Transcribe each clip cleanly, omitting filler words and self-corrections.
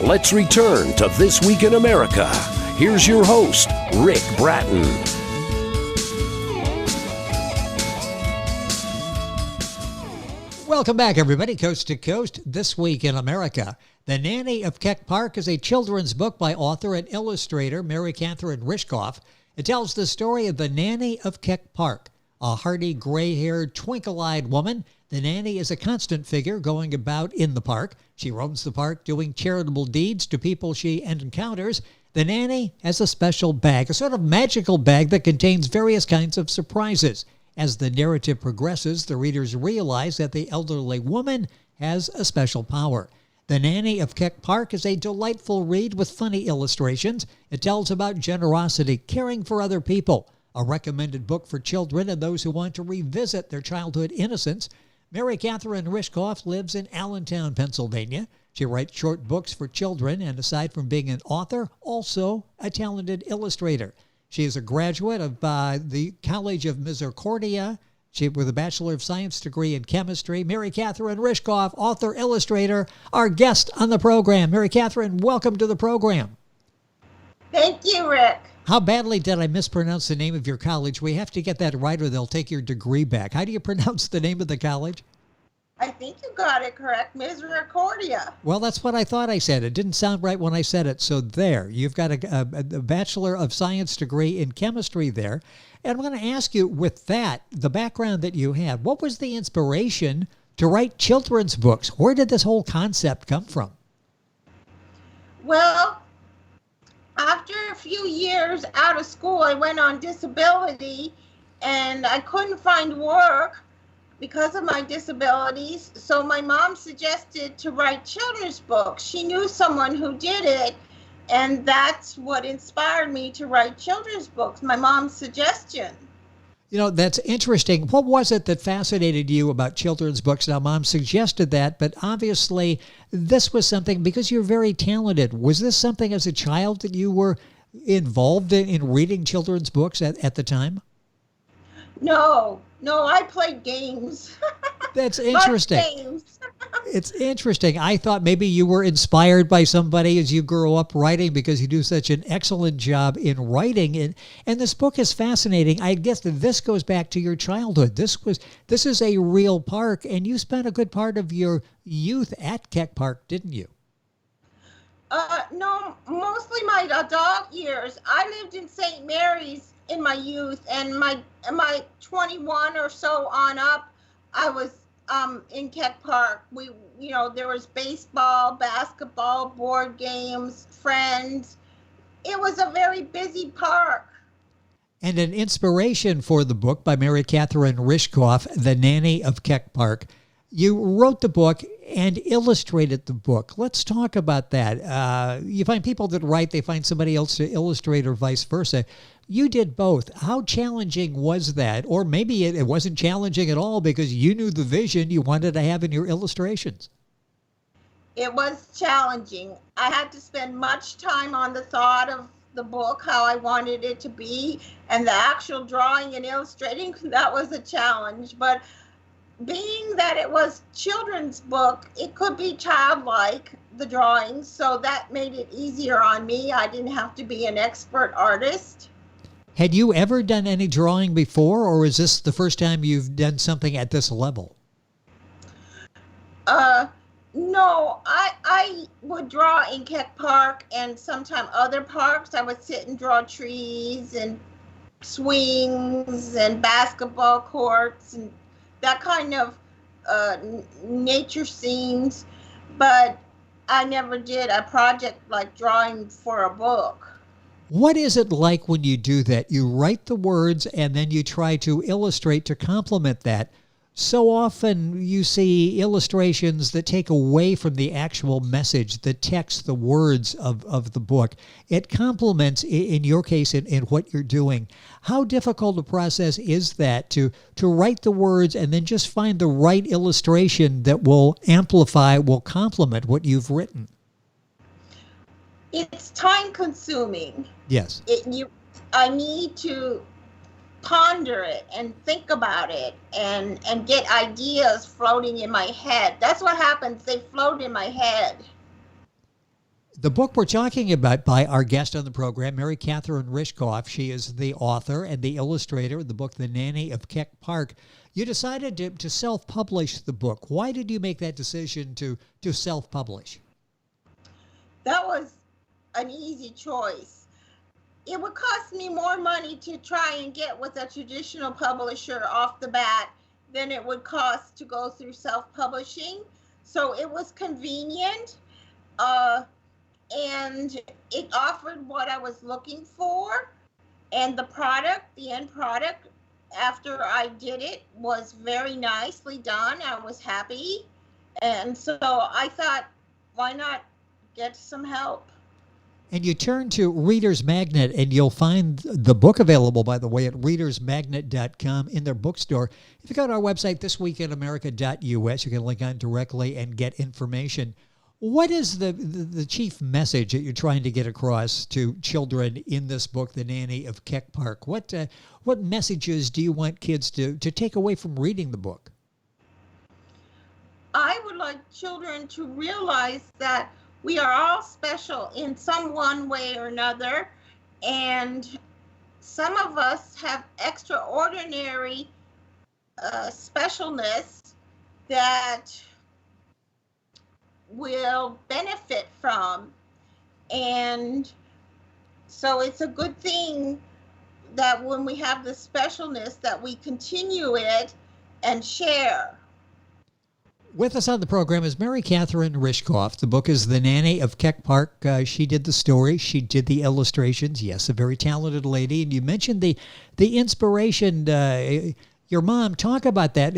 Let's return to This Week in America. Here's your host, Rick Bratton. Welcome back, everybody, coast to coast. This Week in America. The Nanny of Keck Park is a children's book by author and illustrator Mary Catherine Rishcoff. It tells the story of the Nanny of Keck Park, a hearty, gray-haired, twinkle-eyed woman. The nanny is a constant figure going about in the park. She roams the park doing charitable deeds to people she encounters. The nanny has a special bag, a sort of magical bag that contains various kinds of surprises. As the narrative progresses, the readers realize that the elderly woman has a special power. The Nanny of Keck Park is a delightful read with funny illustrations. It tells about generosity, caring for other people. A recommended book for children and those who want to revisit their childhood innocence. Mary Catherine Rishcoff lives in Allentown, Pennsylvania. She writes short books for children and, aside from being an author, also a talented illustrator. She is a graduate of the College of Misericordia. She with a Bachelor of Science degree in chemistry. Mary Catherine Rishcoff, author, illustrator, our guest on the program. Mary Catherine, welcome to the program. Thank you, Rick. How badly did I mispronounce the name of your college? We have to get that right or they'll take your degree back. How do you pronounce the name of the college? I think you got it correct, Misericordia. Well, that's what I thought I said. It didn't sound right when I said it. So there, you've got a Bachelor of Science degree in chemistry there. And I'm going to ask you, with that, the background that you had, what was the inspiration to write children's books? Where did this whole concept come from? Well, after a few years out of school, I went on disability and I couldn't find work because of my disabilities. So my mom suggested to write children's books. She knew someone who did it, and that's what inspired me to write children's books, my mom's suggestion. You know, that's interesting. What was it that fascinated you about children's books? Now, Mom suggested that, but obviously this was something, because you're very talented, was this something as a child that you were involved in reading children's books at the time? No, I played games. That's interesting. Games. It's interesting. I thought maybe you were inspired by somebody as you grew up writing because you do such an excellent job in writing. And this book is fascinating. I guess that this goes back to your childhood. This is a real park, and you spent a good part of your youth at Keck Park, didn't you? No, mostly my adult years. I lived in St. Mary's in my youth, and my 21 or so on up, I was in Keck Park. There was baseball, basketball, board games, friends. It was a very busy park. And an inspiration for the book by Mary Catherine Rishcoff, The Nanny of Keck Park. You wrote the book and illustrated the book. Let's talk about that. You find people that write, they find somebody else to illustrate or vice versa. You did both. How challenging was that? Or maybe it wasn't challenging at all because you knew the vision you wanted to have in your illustrations. It was challenging. I had to spend much time on the thought of the book, how I wanted it to be, and the actual drawing and illustrating, that was a challenge. But being that it was children's book, it could be childlike, the drawings, so that made it easier on me. I didn't have to be an expert artist. Had you ever done any drawing before, or is this the first time you've done something at this level? No, I would draw in Keck Park and sometimes other parks. I would sit and draw trees and swings and basketball courts and that kind of nature scenes, but I never did a project like drawing for a book. What is it like when you do that? You write the words and then you try to illustrate to complement that. So often you see illustrations that take away from the actual message, the text, the words of the book. It complements, in your case, in what you're doing. How difficult a process is that to write the words and then just find the right illustration that will amplify, will complement what you've written? It's time consuming. Yes. I need to ponder it and think about it and get ideas floating in my head. That's what happens. They float in my head. The book we're talking about by our guest on the program, Mary Catherine Rishcoff, she is the author and the illustrator of the book, The Nanny of Keck Park. You decided to self-publish the book. Why did you make that decision to self-publish? That was an easy choice. It would cost me more money to try and get with a traditional publisher off the bat than it would cost to go through self-publishing. So it was convenient. And it offered what I was looking for, and the end product, after I did it, was very nicely done. I was happy, and so I thought, why not get some help? And you turn to Reader's Magnet, and you'll find the book available, by the way, at readersmagnet.com in their bookstore. If you go to our website, thisweekinamerica.us, you can link on directly and get information. What is the chief message that you're trying to get across to children in this book, The Nanny of Keck Park? What messages do you want kids to take away from reading the book? I would like children to realize that we are all special in some one way or another, and some of us have extraordinary specialness that will benefit from, and so it's a good thing that when we have the specialness that we continue it and share. With us on the program is Mary Catherine Rishcoff. The book is The Nanny of Keck Park. She did the story. She did the illustrations. Yes, a very talented lady. And you mentioned the inspiration, your mom. Talk about that.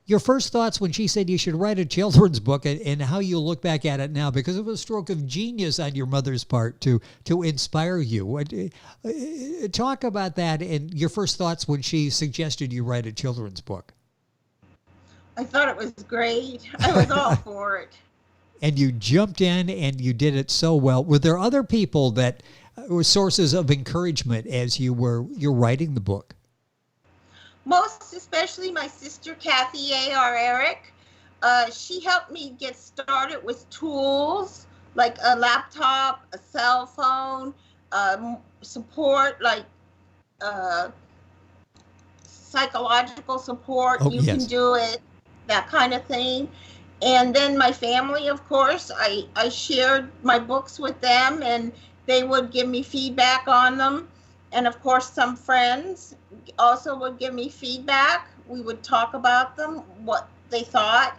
Your first thoughts when she said you should write a children's book, and how you look back at it now, because it was a stroke of genius on your mother's part to inspire you. Talk about that and your first thoughts when she suggested you write a children's book. I thought it was great. I was all for it. And you jumped in and you did it so well. Were there other people that were sources of encouragement as you're writing the book? Most especially my sister, Kathy A.R. Eric. She helped me get started with tools like a laptop, a cell phone, support like psychological support. You can do it, that kind of thing. And then my family, of course, I shared my books with them, and they would give me feedback on them. And of course, some friends also would give me feedback. We would talk about them, what they thought.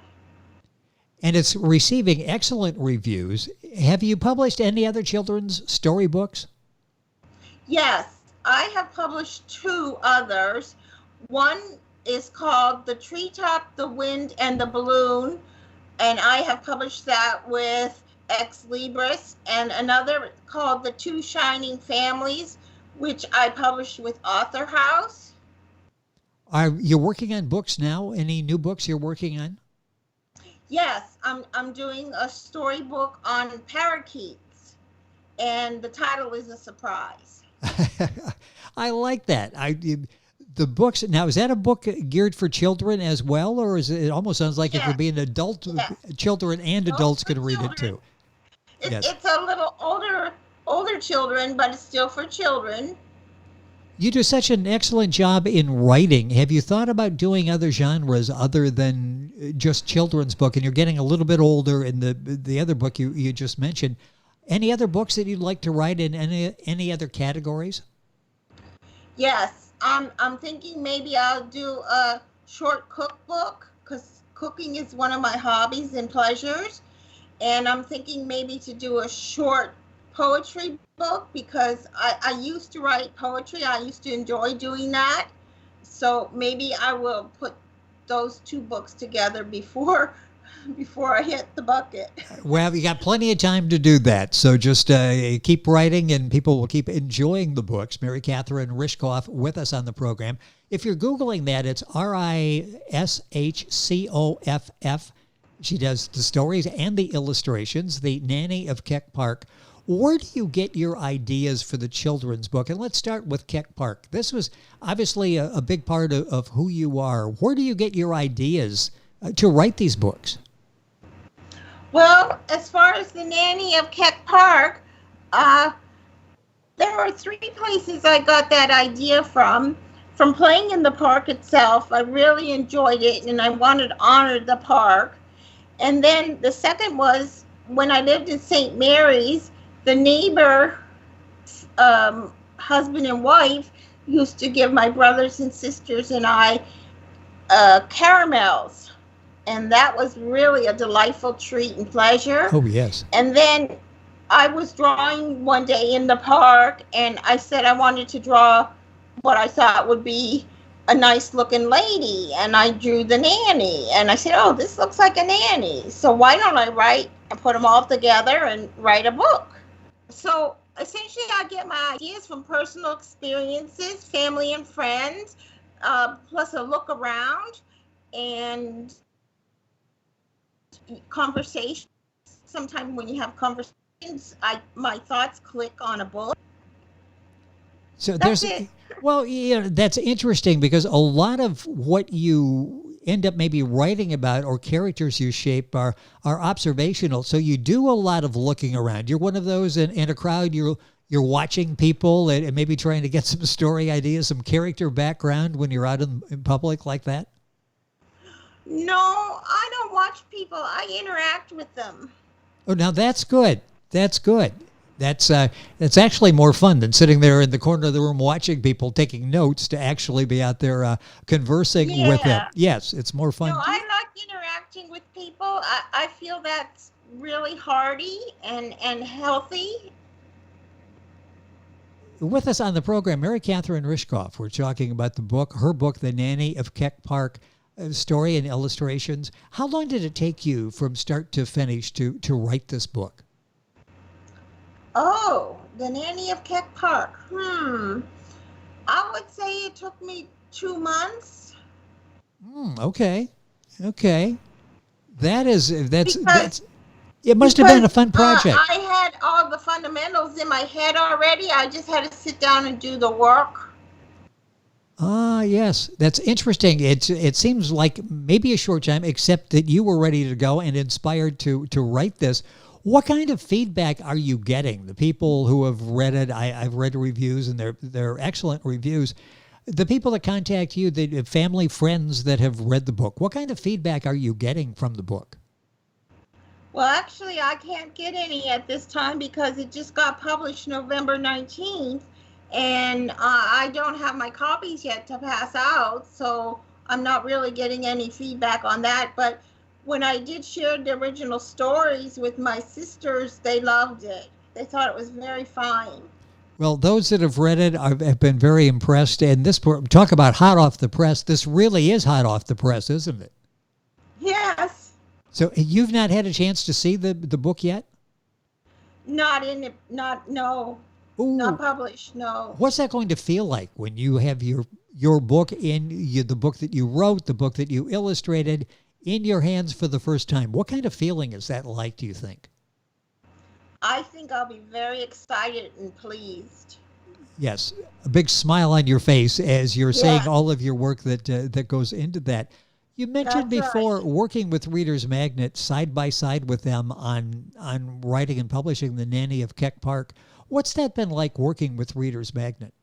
And it's receiving excellent reviews. Have you published any other children's storybooks? Yes, I have published 2 others. One is called The Treetop, the Wind, and the Balloon, and I have published that with Ex Libris, and another called The Two Shining Families, which I published with Author House. Are you working on books now? Any new books you're working on? Yes, I'm doing a storybook on parakeets, and the title is a surprise. I like that. The books now, is that a book geared for children as well, or is it almost sounds like it could be an adult? Yes. Children and adults could read it too. It's a little older children, but it's still for children. You do such an excellent job in writing. Have you thought about doing other genres other than just children's book? And you're getting a little bit older in the other book you just mentioned. Any other books that you'd like to write in any other categories? Yes, I'm thinking maybe I'll do a short cookbook, because cooking is one of my hobbies and pleasures. And I'm thinking maybe to do a short poetry book, because I used to write poetry. I used to enjoy doing that. So maybe I will put those 2 books together before I hit the bucket. Well, you got plenty of time to do that. So just keep writing, and people will keep enjoying the books. Mary Catherine Rishcoff with us on the program. If you're Googling that, it's Rishcoff. She does the stories and the illustrations, The Nanny of Keck Park. Where do you get your ideas for the children's book? And let's start with Keck Park. This was obviously a big part of who you are. Where do you get your ideas to write these books? Well, as far as the Nanny of Keck Park, uh, there were three places I got that idea from. From playing in the park itself, I really enjoyed it and I wanted to honor the park. And then the second was when I lived in St. Mary's, the neighbor, husband and wife, used to give my brothers and sisters and I caramels. And that was really a delightful treat and pleasure. Oh, yes. And then I was drawing one day in the park, and I said I wanted to draw what I thought would be a nice looking lady, and I drew the nanny. And I said, oh, this looks like a nanny. So why don't I write and put them all together and write a book? So essentially, I get my ideas from personal experiences, family and friends, plus a look around and conversation. Sometimes when you have conversations, my thoughts click on a book. So That's it. well, that's interesting because a lot of what you end up maybe writing about or characters you shape are observational. So you do a lot of looking around. You're one of those in a crowd. You're watching people and maybe trying to get some story ideas, some character background when you're out in public like that. No, I don't watch people. I interact with them. Oh, now that's good. That's good. That's actually more fun than sitting there in the corner of the room watching people taking notes to actually be out there conversing with them. Yes, it's more fun. No, I like interacting with people. I feel that's really hearty and healthy. With us on the program, Mary Catherine Rishcoff. We're talking about her book, The Nanny of Keck Park, story and illustrations. How long did it take you from start to finish to write this book? Oh, The Nanny of Keck Park. I would say it took me 2 months. Okay. That's it must Because, have been a fun project. I had all the fundamentals in my head already. I just had to sit down and do the work. Ah, yes. That's interesting. It seems like maybe a short time, except that you were ready to go and inspired to write this. What kind of feedback are you getting? The people who have read it, I've read reviews, and they're excellent reviews. The people that contact you, the family, friends that have read the book, what kind of feedback are you getting from the book? Well, actually, I can't get any at this time because it just got published November 19th, and I don't have my copies yet to pass out, so I'm not really getting any feedback on that. But when I did share the original stories with my sisters, they loved it. They thought it was very fine. Well, those that have read it have been very impressed. And talk about hot off the press. This really is hot off the press, isn't it? Yes. So you've not had a chance to see the book yet? No. Ooh. Not published, no. What's that going to feel like when you have your book the book that you wrote, the book that you illustrated, in your hands for the first time? What kind of feeling is that like, do you think? I think I'll be very excited and pleased. Yes, a big smile on your face as you're saying Yes. all of your work that goes into that. You mentioned That's before right. working with Reader's Magnet side by side with them on writing and publishing The Nanny of Keck Park. What's that been like working with Reader's Magnet?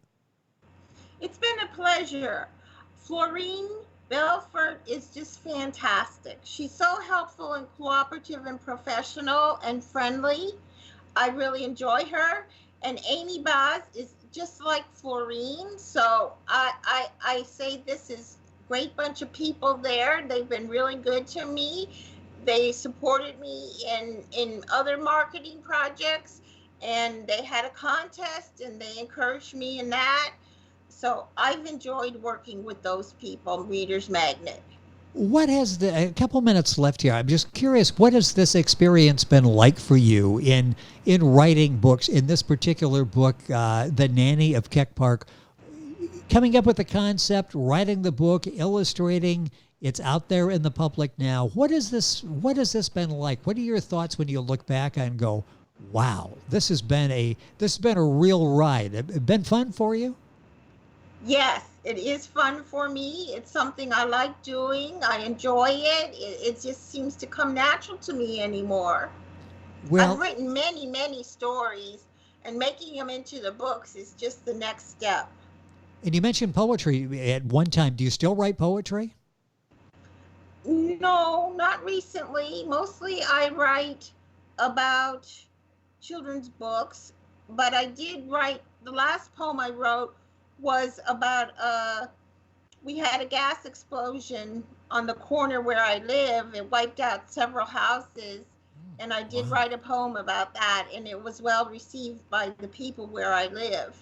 It's been a pleasure. Florine Belfort is just fantastic. She's so helpful and cooperative and professional and friendly. I really enjoy her. And Amy Baz is just like Florine. So I say this is a great bunch of people there. They've been really good to me. They supported me in other marketing projects, and they had a contest and they encouraged me in that. So I've enjoyed working with those people, Reader's Magnet. What has a couple minutes left here? I'm just curious, what has this experience been like for you in writing books, in this particular book, The Nanny of Keck Park, coming up with the concept, writing the book, illustrating, it's out there in the public now. What has this been like? What are your thoughts when you look back and go, wow, this has been a real ride? It been fun for you? Yes, It is fun for me. It's something I like doing. I enjoy it. It just seems to come natural to me anymore. Well, I've written many, many stories, and making them into the books is just the next step. and you mentioned poetry at one time. Do you still write poetry? No, not recently. Mostly I write about children's books, but I did write, the last poem I wrote was about we had a gas explosion on the corner where I live. It wiped out several houses, and I did write a poem about that, and it was well received by the people where I live.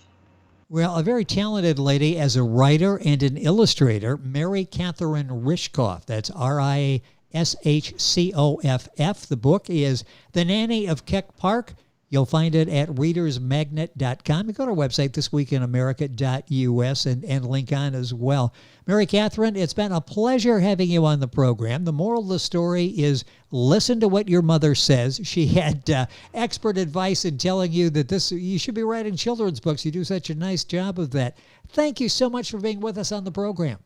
Well, a very talented lady as a writer and an illustrator, Mary Catherine Rishcoff. That's Rishcoff. The book is The Nanny of Keck Park. You'll find it at readersmagnet.com. You go to our website, thisweekinamerica.us, and link on as well. Mary Catherine, it's been a pleasure having you on the program. The moral of the story is listen to what your mother says. She had expert advice in telling you that you should be writing children's books. You do such a nice job of that. Thank you so much for being with us on the program.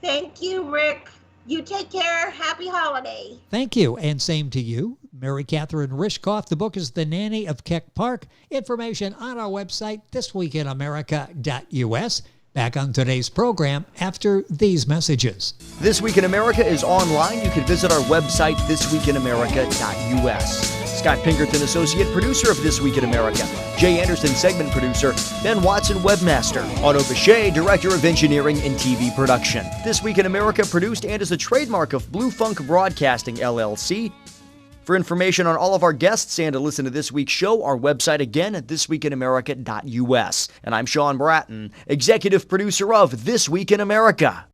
Thank you, Rick. You take care. Happy holiday. Thank you, and same to you. Mary Catherine Rishcoff. The book is The Nanny of Keck Park. Information on our website, thisweekinamerica.us. Back on today's program after these messages. This Week in America is online. You can visit our website, thisweekinamerica.us. Scott Pinkerton, associate producer of This Week in America. Jay Anderson, segment producer. Ben Watson, webmaster. Otto Bechet, director of engineering and TV production. This Week in America produced and is a trademark of Blue Funk Broadcasting, LLC. For information on all of our guests and to listen to this week's show, our website again at thisweekinamerica.us. And I'm Sean Bratton, executive producer of This Week in America.